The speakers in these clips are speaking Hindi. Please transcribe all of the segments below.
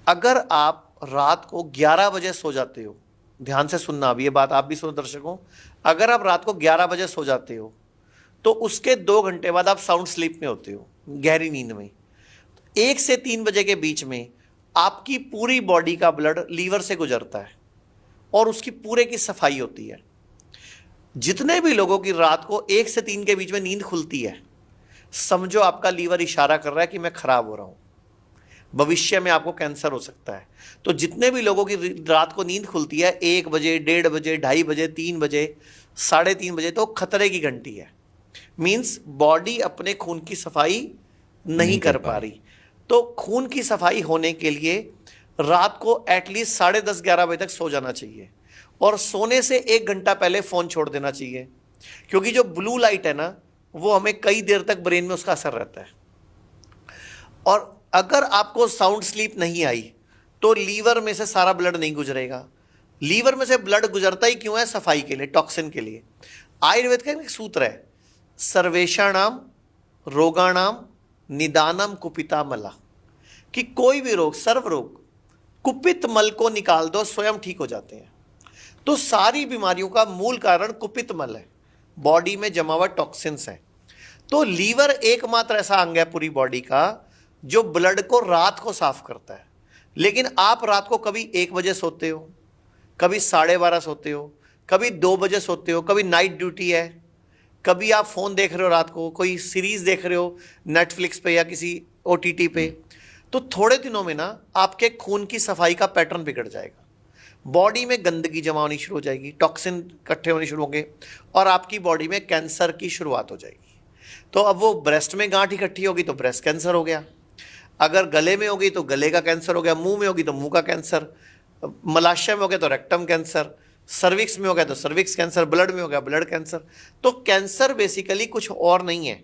अगर आप रात को 11 बजे सो जाते हो, ध्यान से सुनना, अब ये बात आप भी सुनो दर्शकों, अगर आप रात को 11 बजे सो जाते हो तो उसके 2 घंटे बाद आप साउंड स्लीप में होते हो, गहरी नींद में। 1 से 3 बजे के बीच में आपकी पूरी बॉडी का ब्लड लीवर से गुजरता है और उसकी पूरे की सफाई होती है। जितने भी लोगों की रात को 1 से 3 के बीच में नींद खुलती है, समझो आपका लीवर इशारा कर रहा है कि मैं खराब हो रहा हूं, भविष्य में आपको कैंसर हो सकता है। तो जितने भी लोगों की रात को नींद खुलती है 1 बजे, 1:30 बजे, 2:30 बजे, 3 बजे, 3:30 बजे, तो खतरे की घंटी है। मीन्स बॉडी अपने खून की सफाई नहीं कर पा रही। तो खून की सफाई होने के लिए रात को एटलीस्ट 10:30, 11 बजे तक सो जाना चाहिए और सोने से 1 घंटा पहले फोन छोड़ देना चाहिए, क्योंकि जो ब्लू लाइट है ना, वो हमें कई देर तक ब्रेन में उसका असर रहता है। और अगर आपको साउंड स्लीप नहीं आई तो लीवर में से सारा ब्लड नहीं गुजरेगा। लीवर में से ब्लड गुजरता ही क्यों है? सफाई के लिए, टॉक्सिन के लिए। आयुर्वेद का एक सूत्र है, सर्वेषाणाम रोगाणाम निदानम कुपिता मला, कि कोई भी रोग, सर्व रोग, कुपित मल को निकाल दो, स्वयं ठीक हो जाते हैं। तो सारी बीमारियों का मूल कारण कुपित मल है, बॉडी में जमा हुआ टॉक्सिन्स है। तो लीवर एकमात्र ऐसा अंग है पूरी बॉडी का जो ब्लड को रात को साफ करता है। लेकिन आप रात को कभी 1 बजे सोते हो, कभी 12:30 सोते हो, कभी 2 बजे सोते हो, कभी नाइट ड्यूटी है, कभी आप फोन देख रहे हो रात को, कोई सीरीज देख रहे हो नेटफ्लिक्स पे या किसी OTT पे। तो थोड़े दिनों में ना आपके खून की सफाई का पैटर्न बिगड़ जाएगा, बॉडी में गंदगी जमा होनी शुरू हो जाएगी, टॉक्सिन इकट्ठे होने शुरू होंगे और आपकी बॉडी में कैंसर की शुरुआत हो जाएगी। तो अब वो ब्रेस्ट में गांठ इकट्ठी होगी तो ब्रेस्ट कैंसर हो गया, अगर गले में होगी तो गले का कैंसर हो गया, मुंह में होगी तो मुंह का कैंसर, मलाशय में हो गया तो रेक्टम कैंसर, सर्विक्स में हो गया तो सर्विक्स कैंसर, ब्लड में हो गया ब्लड कैंसर। तो कैंसर बेसिकली कुछ और नहीं है,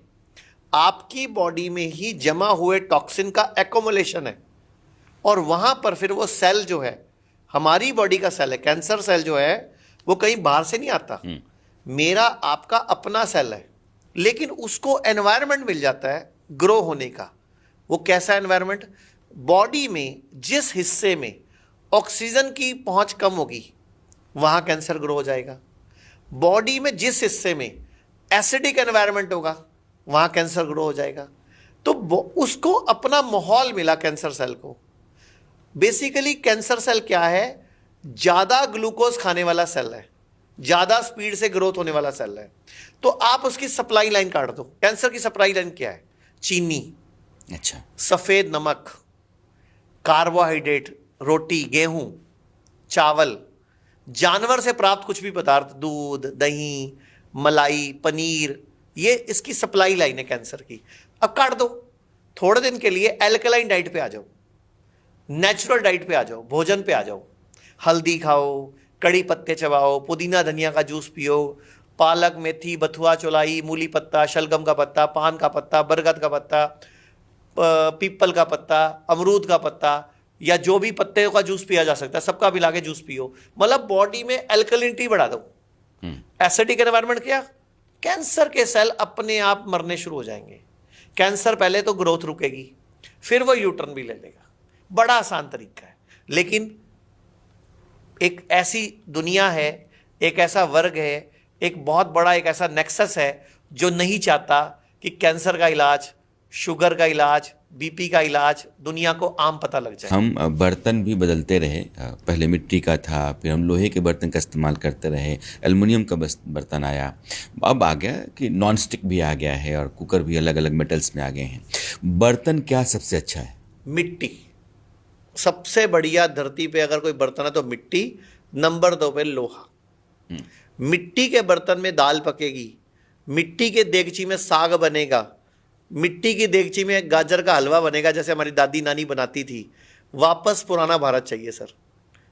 आपकी बॉडी में ही जमा हुए टॉक्सिन का एक्युमुलेशन है। और वहां पर फिर वो सेल जो है, हमारी बॉडी का सेल है, कैंसर सेल जो है वो कहीं बाहर से नहीं आता, मेरा आपका अपना सेल है, लेकिन उसको एनवायरनमेंट मिल जाता है ग्रो होने का। वो कैसा एनवायरनमेंट? बॉडी में जिस हिस्से में ऑक्सीजन की पहुंच कम होगी वहां कैंसर ग्रो हो जाएगा, बॉडी में जिस हिस्से में एसिडिक एनवायरनमेंट होगा वहां कैंसर ग्रो हो जाएगा। तो उसको अपना माहौल मिला कैंसर सेल को। बेसिकली कैंसर सेल क्या है? ज्यादा ग्लूकोज खाने वाला सेल है, ज्यादा स्पीड से ग्रोथ होने वाला सेल है। तो आप उसकी सप्लाई लाइन काट दो। कैंसर की सप्लाई लाइन क्या है? चीनी, अच्छा, सफेद नमक, कार्बोहाइड्रेट, रोटी, गेहूं, चावल, जानवर से प्राप्त कुछ भी पदार्थ, दूध, दही, मलाई, पनीर, ये इसकी सप्लाई लाइन है कैंसर की। अब काट दो, थोड़े दिन के लिए एल्कलाइन डाइट पे आ जाओ, नेचुरल डाइट पे आ जाओ, भोजन पे आ जाओ। हल्दी खाओ, कड़ी पत्ते चबाओ, पुदीना धनिया का जूस पियो, पालक, मेथी, बथुआ, चौलाई, मूली पत्ता, शलगम का पत्ता, पान का पत्ता, बरगद का पत्ता, पीपल का पत्ता, अमरूद का पत्ता, या जो भी पत्ते का जूस पिया जा सकता है सबका मिला के जूस पियो। मतलब बॉडी में एल्कलिनिटी बढ़ा दो। एसिडिक एनवायरनमेंट क्या? कैंसर के सेल अपने आप मरने शुरू हो जाएंगे। कैंसर पहले तो ग्रोथ रुकेगी, फिर वो यूटर्न भी ले लेगा। बड़ा आसान तरीका है, लेकिन एक ऐसी दुनिया है, एक ऐसा वर्ग है, एक बहुत बड़ा एक ऐसा नेक्सस है जो नहीं चाहता कि कैंसर का इलाज, शुगर का इलाज, BP का इलाज दुनिया को आम पता लग जाए। हम बर्तन भी बदलते रहे, पहले मिट्टी का था, फिर हम लोहे के बर्तन का इस्तेमाल करते रहे, एल्युमिनियम का बर्तन आया, अब आ गया कि नॉन स्टिक भी आ गया है और कुकर भी अलग अलग मेटल्स में आ गए हैं। बर्तन क्या सबसे अच्छा है? मिट्टी सबसे बढ़िया। धरती पे अगर कोई बर्तन है तो मिट्टी, नंबर 2 पे लोहा। मिट्टी के बर्तन में दाल पकेगी, मिट्टी के देगची में साग बनेगा, मिट्टी की देगची में गाजर का हलवा बनेगा जैसे हमारी दादी नानी बनाती थी। वापस पुराना भारत चाहिए सर,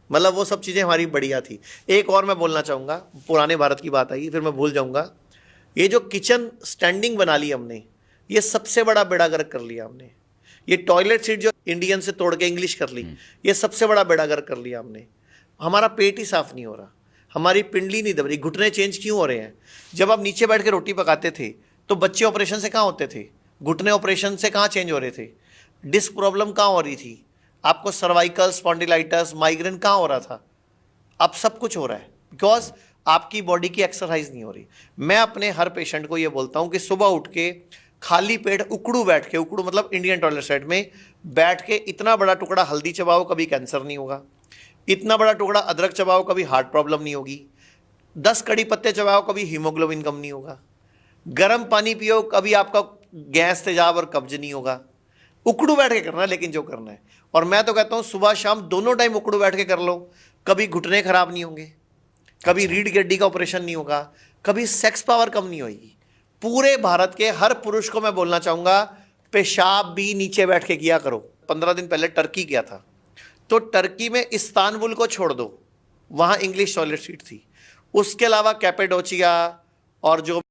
मतलब वो सब चीज़ें हमारी बढ़िया थी। एक और मैं बोलना चाहूँगा, पुराने भारत की बात आई फिर मैं भूल जाऊँगा। ये जो किचन स्टैंडिंग बना ली हमने, ये सबसे बड़ा बेड़ा गर्क कर लिया हमने। ये टॉयलेट सीट जो इंडियन से तोड़ के इंग्लिश कर ली, ये सबसे बड़ा बेड़ा गर्क कर लिया हमने। हमारा पेट ही साफ नहीं हो रहा, हमारी पिंडली नहीं दब रही। घुटने चेंज क्यों हो रहे हैं? जब आप नीचे बैठ के रोटी पकाते थे तो बच्चे ऑपरेशन से कहाँ होते थे? घुटने ऑपरेशन से कहाँ चेंज हो रहे थे? डिस्क प्रॉब्लम कहाँ हो रही थी? आपको सर्वाइकल स्पॉन्डिलाइटिस, माइग्रेन कहाँ हो रहा था? अब सब कुछ हो रहा है, बिकॉज आपकी बॉडी की एक्सरसाइज नहीं हो रही। मैं अपने हर पेशेंट को ये बोलता हूँ कि सुबह उठ के खाली पेट उकड़ू बैठ के, उकड़ू मतलब इंडियन टॉयलेट सेट में बैठ के इतना बड़ा टुकड़ा हल्दी चबाओ, कभी कैंसर नहीं होगा। इतना बड़ा टुकड़ा अदरक चबाओ, कभी हार्ट प्रॉब्लम नहीं होगी। 10 कड़ी पत्ते चबाओ, कभी हीमोग्लोबिन कम नहीं होगा। गर्म पानी पियो, कभी आपका गैस तेजाब और कब्ज नहीं होगा। उकड़ू बैठ के करना है लेकिन जो करना है। और मैं तो कहता हूँ सुबह शाम दोनों टाइम उकड़ू बैठ के कर लो, कभी घुटने खराब नहीं होंगे, कभी रीढ़ की हड्डी का ऑपरेशन नहीं होगा, कभी सेक्स पावर कम नहीं होगी। पूरे भारत के हर पुरुष को मैं बोलना चाहूँगा, पेशाब भी नीचे बैठ के किया करो। 15 दिन पहले टर्की गया था, तो टर्की में इस्तांबुल को छोड़ दो, वहाँ इंग्लिश टॉयलेट सीट थी। उसके अलावा कैपेडोचिया और जो